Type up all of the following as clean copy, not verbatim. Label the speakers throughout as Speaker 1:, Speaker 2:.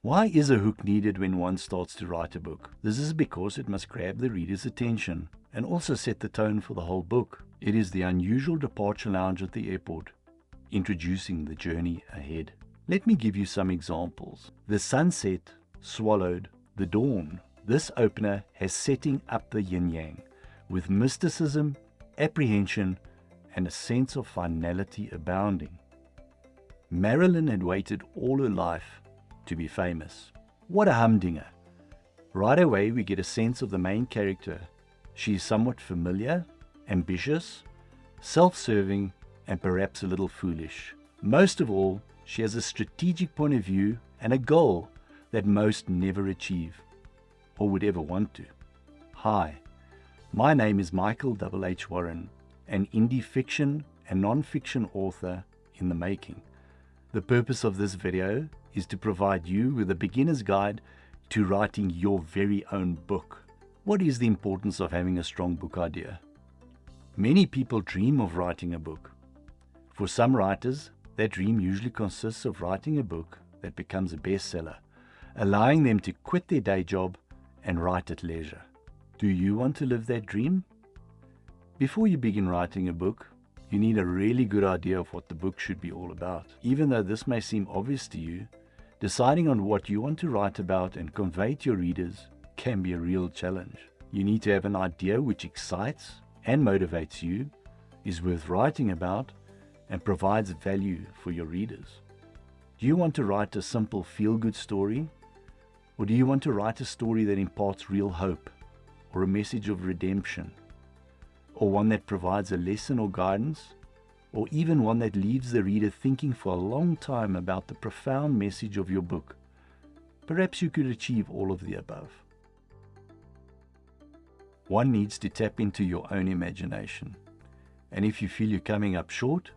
Speaker 1: Why is a hook needed when one starts to write a book? This is because it must grab the reader's attention and also set the tone for the whole book. It is the unusual departure lounge at the airport, introducing the journey ahead. Let me give you some examples. The sunset swallowed the dawn. This opener has setting up the yin-yang, with mysticism, apprehension, and a sense of finality abounding. Marilyn had waited all her life to be famous. What a humdinger. Right away we get a sense of the main character. She is somewhat familiar, ambitious, self-serving, and perhaps a little foolish. Most of all, she has a strategic point of view and a goal that most never achieve, or would ever want to. Hi, my name is Michael H. Warren, an indie fiction and non-fiction author in the making. The purpose of this video is to provide you with a beginner's guide to writing your very own book. What is the importance of having a strong book idea? Many people dream of writing a book. For some writers, that dream usually consists of writing a book that becomes a bestseller, allowing them to quit their day job and write at leisure. Do you want to live that dream? Before you begin writing a book, you need a really good idea of what the book should be all about. Even though this may seem obvious to you, deciding on what you want to write about and convey to your readers can be a real challenge. You need to have an idea which excites and motivates you, is worth writing about, and provides value for your readers. Do you want to write a simple feel-good story? Or do you want to write a story that imparts real hope, or a message of redemption? Or one that provides a lesson or guidance? Or even one that leaves the reader thinking for a long time about the profound message of your book? Perhaps you could achieve all of the above. One needs to tap into your own imagination. And if you feel you're coming up short,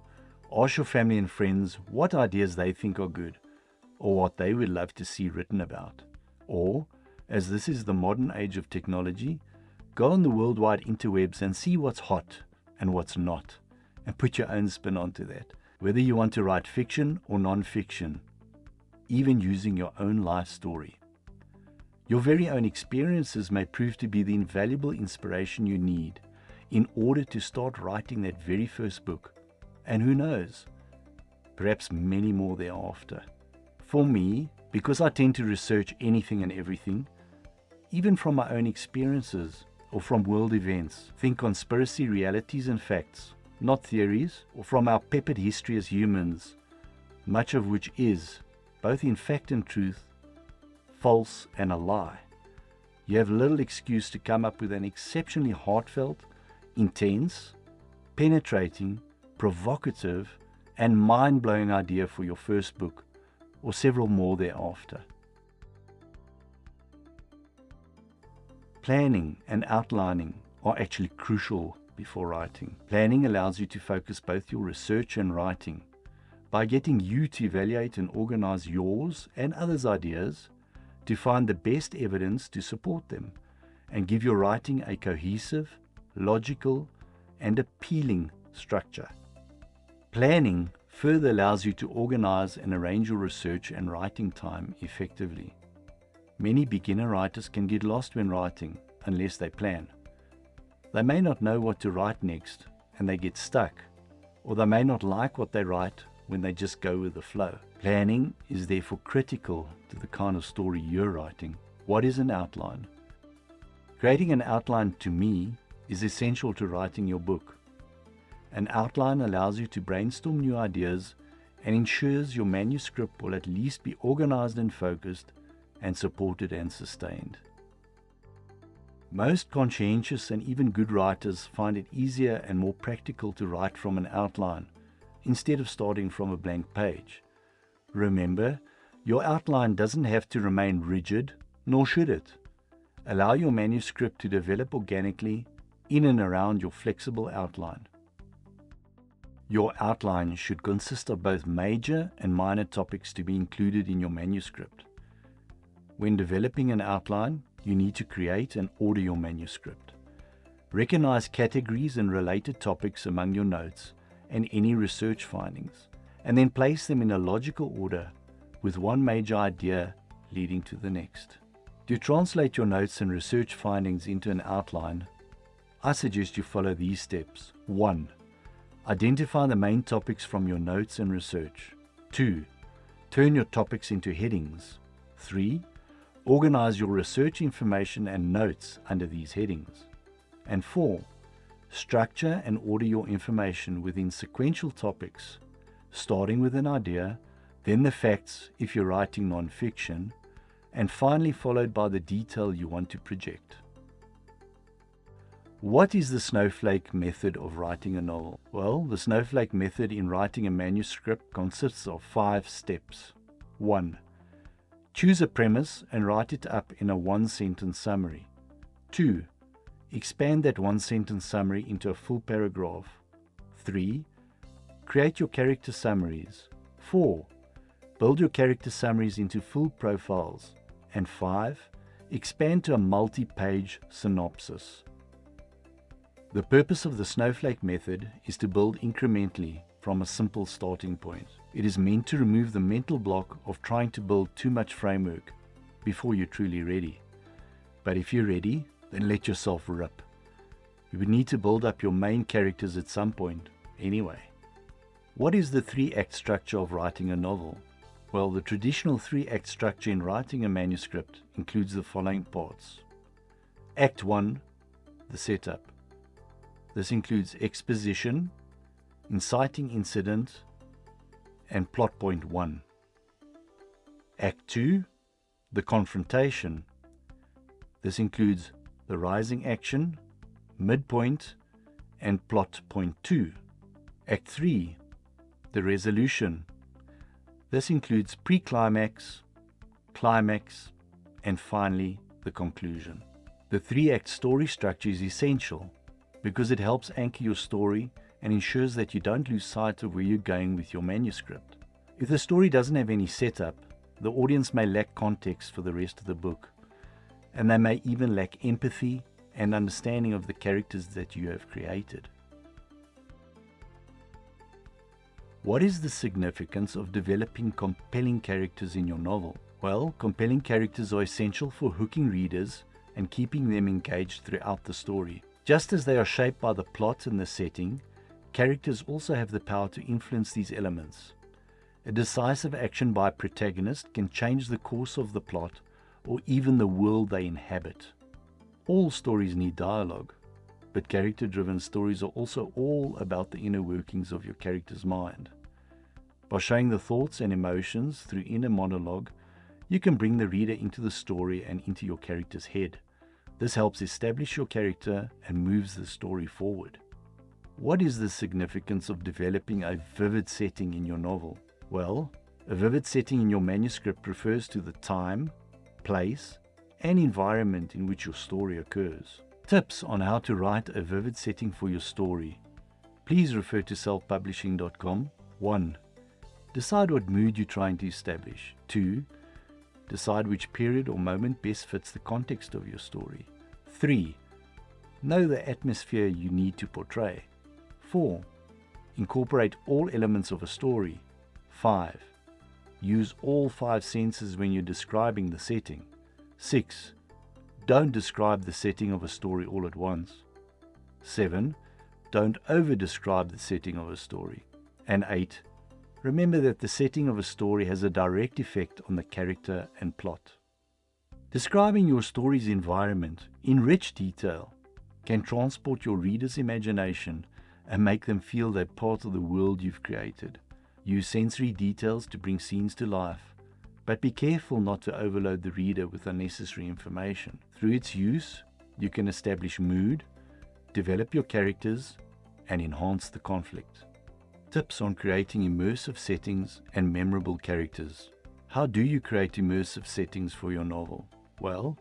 Speaker 1: ask your family and friends what ideas they think are good, or what they would love to see written about. Or, as this is the modern age of technology, go on the worldwide interwebs and see what's hot and what's not, and put your own spin onto that. Whether you want to write fiction or non-fiction, even using your own life story. Your very own experiences may prove to be the invaluable inspiration you need in order to start writing that very first book. And who knows, perhaps many more thereafter. For me, because I tend to research anything and everything, even from my own experiences or from world events, think conspiracy realities and facts, not theories, or from our peppered history as humans, much of which is, both in fact and truth, false and a lie. You have little excuse to come up with an exceptionally heartfelt, intense, penetrating, provocative, and mind-blowing idea for your first book, or several more thereafter. Planning and outlining are actually crucial before writing. Planning allows you to focus both your research and writing. By getting you to evaluate and organize yours and others' ideas, to find the best evidence to support them, and give your writing a cohesive, logical, and appealing structure. Planning further allows you to organize and arrange your research and writing time effectively. Many beginner writers can get lost when writing unless they plan. They may not know what to write next and they get stuck, or they may not like what they write when they just go with the flow. Planning is therefore critical to the kind of story you're writing. What is an outline? Creating an outline, to me, is essential to writing your book. An outline allows you to brainstorm new ideas and ensures your manuscript will at least be organized and focused and supported and sustained. Most conscientious and even good writers find it easier and more practical to write from an outline instead of starting from a blank page. Remember, your outline doesn't have to remain rigid, nor should it. Allow your manuscript to develop organically in and around your flexible outline. Your outline should consist of both major and minor topics to be included in your manuscript. When developing an outline, you need to create and order your manuscript. Recognize categories and related topics among your notes and any research findings, and then place them in a logical order with one major idea leading to the next. To translate your notes and research findings into an outline, I suggest you follow these steps. 1. Identify the main topics from your notes and research. 2. Turn your topics into headings. 3. Organize your research information and notes under these headings. And 4. Structure and order your information within sequential topics, starting with an idea, then the facts if you're writing non-fiction, and finally followed by the detail you want to project. What is the snowflake method of writing a novel? Well, the snowflake method in writing a manuscript consists of 5 steps. 1. Choose a premise and write it up in a 1-sentence summary. 2. Expand that 1-sentence summary into a full paragraph. 3. Create your character summaries. 4. Build your character summaries into full profiles. And 5. Expand to a multi-page synopsis. The purpose of the snowflake method is to build incrementally from a simple starting point. It is meant to remove the mental block of trying to build too much framework before you're truly ready. But if you're ready, then let yourself rip. You would need to build up your main characters at some point anyway. What is the 3-act structure of writing a novel? Well, the traditional 3-act structure in writing a manuscript includes the following parts. Act 1, the setup. This includes exposition, inciting incident, and plot point 1. Act 2, the confrontation. This includes the rising action, midpoint, and plot point 2. Act 3, the resolution. This includes pre-climax, climax, and finally the conclusion. The 3-act story structure is essential because it helps anchor your story and ensures that you don't lose sight of where you're going with your manuscript. If the story doesn't have any setup, the audience may lack context for the rest of the book, and they may even lack empathy and understanding of the characters that you have created. What is the significance of developing compelling characters in your novel? Well, compelling characters are essential for hooking readers and keeping them engaged throughout the story. Just as they are shaped by the plot and the setting, characters also have the power to influence these elements. A decisive action by a protagonist can change the course of the plot or even the world they inhabit. All stories need dialogue, but character-driven stories are also all about the inner workings of your character's mind. By showing the thoughts and emotions through inner monologue, you can bring the reader into the story and into your character's head. This helps establish your character and moves the story forward. What is the significance of developing a vivid setting in your novel? Well, a vivid setting in your manuscript refers to the time, place, and environment in which your story occurs. Tips on how to write a vivid setting for your story. Please refer to selfpublishing.com. 1. Decide what mood you're trying to establish. 2. Decide which period or moment best fits the context of your story. 3. Know the atmosphere you need to portray. 4. Incorporate all elements of a story. 5. Use all 5 senses when you're describing the setting. 6. Don't describe the setting of a story all at once. 7. Don't over-describe the setting of a story. And 8. Remember that the setting of a story has a direct effect on the character and plot. Describing your story's environment in rich detail can transport your reader's imagination and make them feel they're part of the world you've created. Use sensory details to bring scenes to life, but be careful not to overload the reader with unnecessary information. Through its use, you can establish mood, develop your characters, and enhance the conflict. Tips on creating immersive settings and memorable characters. How do you create immersive settings for your novel? Well,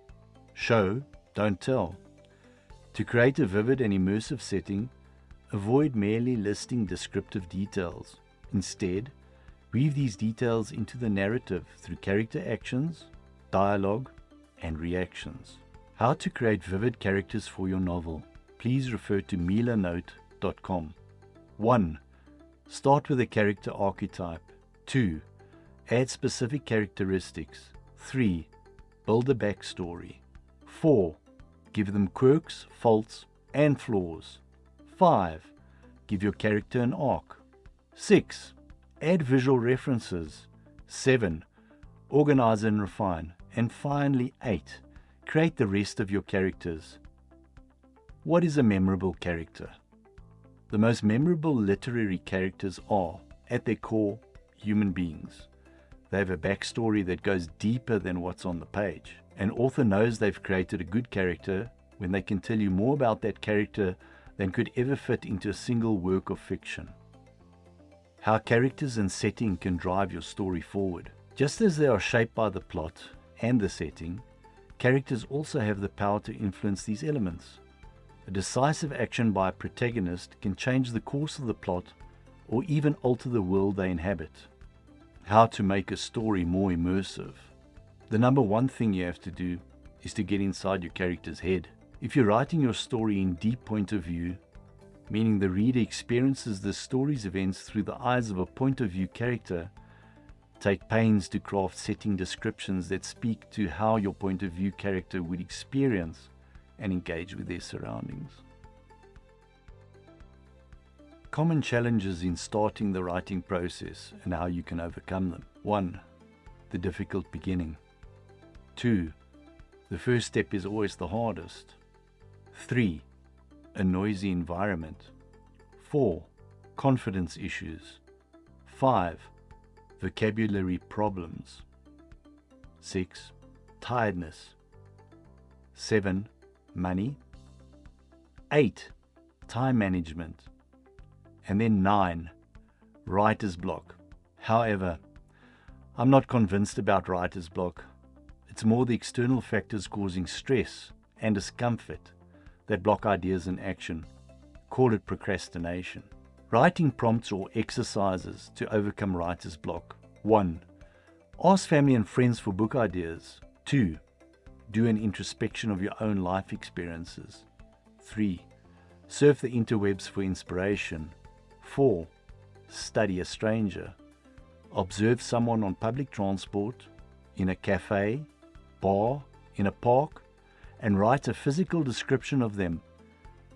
Speaker 1: show, don't tell. To create a vivid and immersive setting, avoid merely listing descriptive details. Instead, weave these details into the narrative through character actions, dialogue, and reactions. How to create vivid characters for your novel. Please refer to milanote.com. 1. Start with a character archetype. 2. Add specific characteristics. 3. Build a backstory. 4. Give them quirks, faults, and flaws. 5. Give your character an arc. 6. Add visual references. 7. Organize and refine. And finally, 8. Create the rest of your characters. What is a memorable character? The most memorable literary characters are, at their core, human beings. They have a backstory that goes deeper than what's on the page. An author knows they've created a good character when they can tell you more about that character than could ever fit into a single work of fiction. How characters and setting can drive your story forward. Just as they are shaped by the plot and the setting, characters also have the power to influence these elements. A decisive action by a protagonist can change the course of the plot or even alter the world they inhabit. How to make a story more immersive. The number one thing you have to do is to get inside your character's head. If you're writing your story in deep point of view, meaning the reader experiences the story's events through the eyes of a point of view character, take pains to craft setting descriptions that speak to how your point of view character would experience and engage with their surroundings. Common challenges in starting the writing process and how you can overcome them. 1. The difficult beginning. 2. The first step is always the hardest. 3. A noisy environment. 4. Confidence issues. 5. Vocabulary problems. 6. Tiredness. 7. Money. 8. Time management. And then 9. Writer's block. However, I'm not convinced about writer's block. It's more the external factors causing stress and discomfort that block ideas in action. Call it procrastination. Writing prompts or exercises to overcome writer's block. 1. Ask family and friends for book ideas. 2. Do an introspection of your own life experiences. 3. Surf the interwebs for inspiration. 4. Study a stranger. Observe someone on public transport, in a cafe, bar, in a park, and write a physical description of them.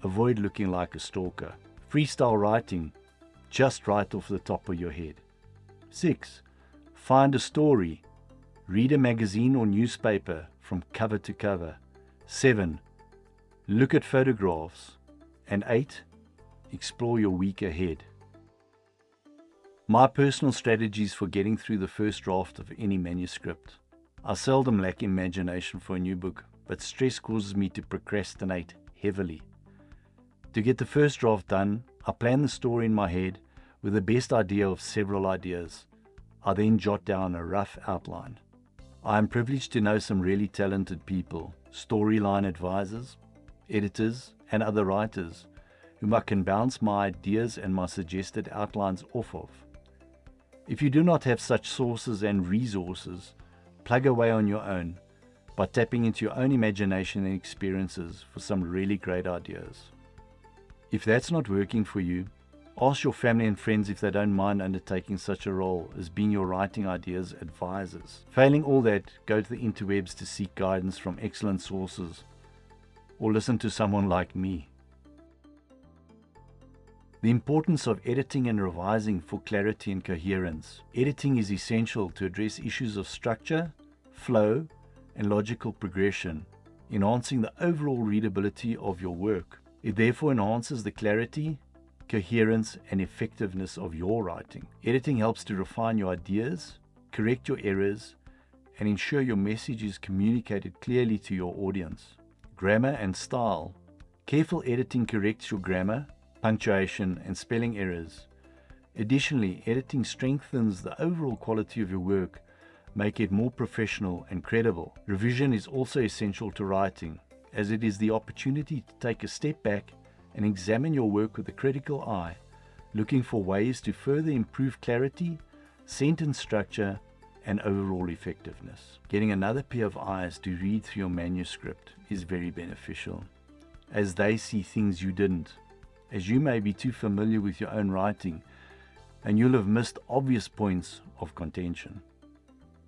Speaker 1: Avoid looking like a stalker. Freestyle writing. Just write off the top of your head. 6. Find a story. Read a magazine or newspaper from cover to cover. 7. Look at photographs. And 8. Explore your week ahead. My personal strategies for getting through the first draft of any manuscript. I seldom lack imagination for a new book, but stress causes me to procrastinate heavily. To get the first draft done, I plan the story in my head with the best idea of several ideas. I then jot down a rough outline. I am privileged to know some really talented people, storyline advisors, editors, and other writers, whom I can bounce my ideas and my suggested outlines off of. If you do not have such sources and resources, plug away on your own by tapping into your own imagination and experiences for some really great ideas. If that's not working for you, ask your family and friends if they don't mind undertaking such a role as being your writing ideas advisors. Failing all that, go to the interwebs to seek guidance from excellent sources, or listen to someone like me. The importance of editing and revising for clarity and coherence. Editing is essential to address issues of structure, flow, and logical progression, enhancing the overall readability of your work. It therefore enhances the clarity, coherence, and effectiveness of your writing. Editing helps to refine your ideas, correct your errors, and ensure your message is communicated clearly to your audience. Grammar and style. Careful editing corrects your grammar, punctuation, and spelling errors. Additionally, editing strengthens the overall quality of your work, making it more professional and credible. Revision is also essential to writing, as it is the opportunity to take a step back and examine your work with a critical eye, looking for ways to further improve clarity, sentence structure, and overall effectiveness. Getting another pair of eyes to read through your manuscript is very beneficial, as they see things you didn't, as you may be too familiar with your own writing, and you'll have missed obvious points of contention.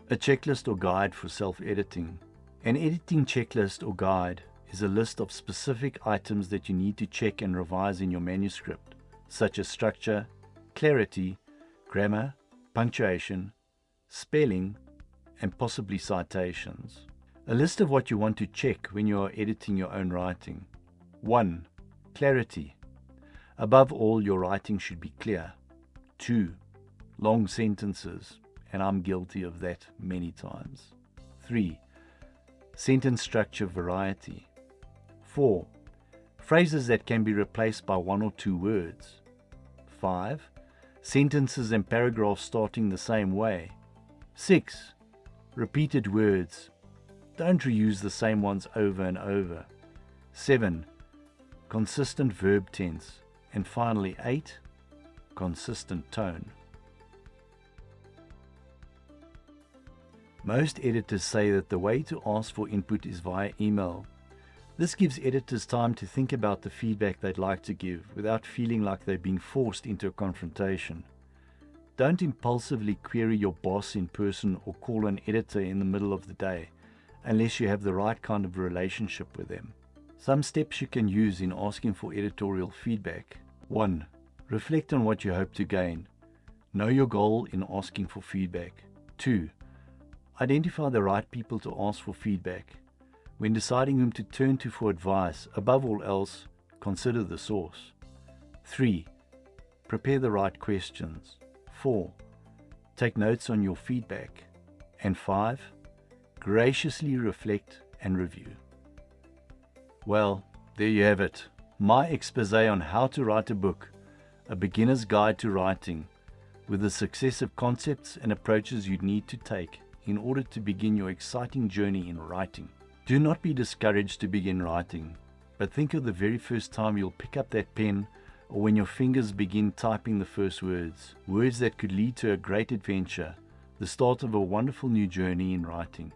Speaker 1: A checklist or guide for self-editing. An editing checklist or guide is a list of specific items that you need to check and revise in your manuscript, such as structure, clarity, grammar, punctuation, spelling, and possibly citations. A list of what you want to check when you are editing your own writing. 1. Clarity. Above all, your writing should be clear. 2. Long sentences, and I'm guilty of that many times. 3. Sentence structure variety. 4. Phrases that can be replaced by 1 or 2 words. 5. Sentences and paragraphs starting the same way. 6. Repeated words. Don't reuse the same ones over and over. 7. Consistent verb tense. And finally 8. Consistent tone. Most editors say that the way to ask for input is via email. This gives editors time to think about the feedback they'd like to give without feeling like they're being forced into a confrontation. Don't impulsively query your boss in person or call an editor in the middle of the day, unless you have the right kind of relationship with them. Some steps you can use in asking for editorial feedback. 1. Reflect on what you hope to gain. Know your goal in asking for feedback. 2. Identify the right people to ask for feedback. When deciding whom to turn to for advice, above all else, consider the source. 3. Prepare the right questions. 4. Take notes on your feedback. And 5. Graciously reflect and review. Well, there you have it. My expose on how to write a book, a beginner's guide to writing, with the successive concepts and approaches you need to take in order to begin your exciting journey in writing. Do not be discouraged to begin writing, but think of the very first time you'll pick up that pen or when your fingers begin typing the first words that could lead to a great adventure, the start of a wonderful new journey in writing,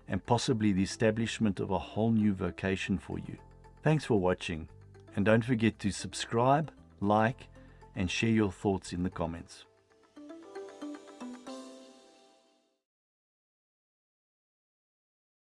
Speaker 1: and possibly the establishment of a whole new vocation for you. Thanks for watching, and don't forget to subscribe, like, and share your thoughts in the comments.